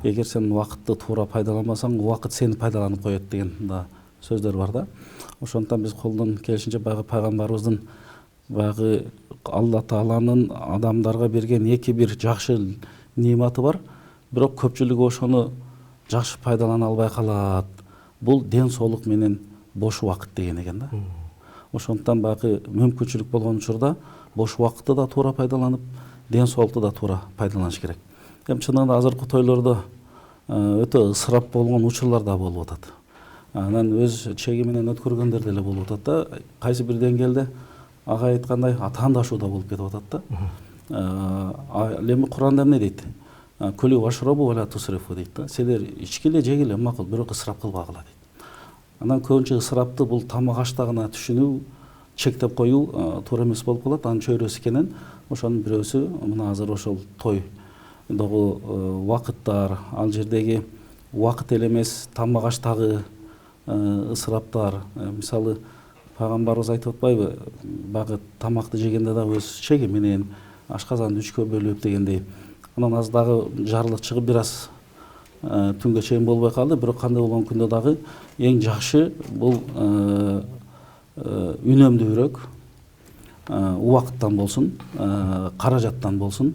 Эгер сен убакытты туура пайдаланбасаң, убакыт сени пайдаланып коет деген да сөздөр бар да. Ошондуктан биз колдон келишинче баягы пайгамбарыбыздын баягы Алла Тааланын адамдарга берген эки бир жакшы нематы бар. Бирок көпчүлүгү ошону жакшы пайдалана албай калат. Бул ден соолук менен бош убакыт деген экен да. Ошондуктан баягы мүмкүнчүлүк болгон учурда бош убакытты да туура пайдаланып, ден соолукту да туура пайдаланыш керек. Эми чынында азыркы тойлордо өтө ысырап болгон учурлар да болуп атат. Анан өз чеги менен өткөргөндөр деле болуп атат да. Кайсы бир деңгээлде ага айткандай атаандашуу да болуп кетип атат да. Эми Куранда эмне дейт? Күлү вашробу вала тусрифу дейт да. Силер ичкиле жегиле макул, бирок ысырап кылбагыла дейт. Анан көбүнчө ысырапты бул тамак аштагына түшүнүү, чектеп коюу туура эмес болуп калат. Анын чөйрөсү экенин ошонун бирөөсү мына азыр ошол тойдогу убакыттар, ал жердеги убакыт эле эмес, тамак аштагы ысыраптар. Мисалы пайгамбарыбыз айтып атпайбы? Баягы тамакты жегенде дагы өз чеги менен ашказанды 3кө бөлүп дегендей. Анан аз дагы жарылык чыгып бир аз түнгө чейин болбой калды. Бирок кандай болгон күндө дагы эң жакшы бул үнөмдүүрөөк убакыттан болсун, каражаттан болсун.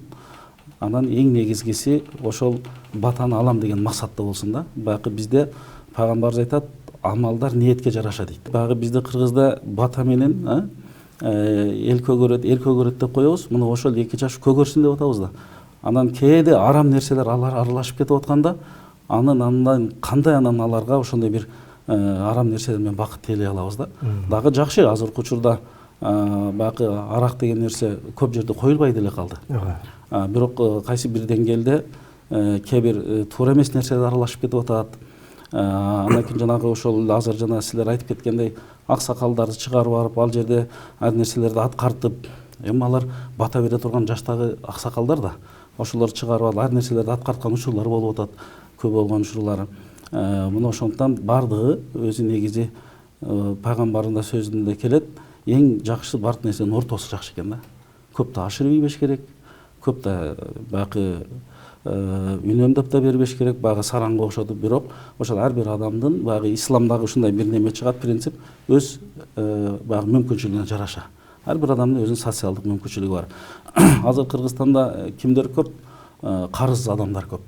Анан эң негизгиси ошол батаны алам деген максатта болсун да. Баягы бизде пайгамбарыбыз айтат, амалдар ниетке жараша дейт. Баягы бизде кыргызда бата менен эл көгөрөт деп коебуз. Мына ошол эки жаш көгөрсүн деп атабыз да. Анан кээде арам нерселер аралашып кетип атканда, андан кандай аларга ошондой бир арам нерселер менен бакыт тейлей алабыз да. Дагы жакшы азыркы учурда баягы арак деген нерсе көп жерде коюлбай деле калды. Бирок кайсы бир деңгээлде кээ бир туура эмес нерселер аралашып кетип атат. Андан кийин жанагы ошол азыр жана силер айтып кеткендей аксакалдарды чыгарып барып, ал жерде ар нерселерди аткартып, эми алар бата бере турган жаштагы аксакалдар да. Ошолор чыгарып алып ар нерселерди аткарткан учурлар болуп атат, көп болгон учурлар. Мына ошондуктан бардыгы өзү негизи пайгамбардын сөзүндө келет, эң жакшы бардык нерсенин ортосу жакшы экен да. Көп да ашырып ийбеш керек, көп да баягы үнөмдөп да бербеш керек, баягы саранга окшотуп. Бирок ошол ар бир адамдын баягы исламдагы ушундай бир неме чыгат, принцип, өз баягы мүмкүнчүлүгүнө жараша. Ар бир адамдын өзүнүн социалдык мүмкүнчүлүгү бар. Азыр Кыргызстанда кимдер көп? Карыз адамдар көп.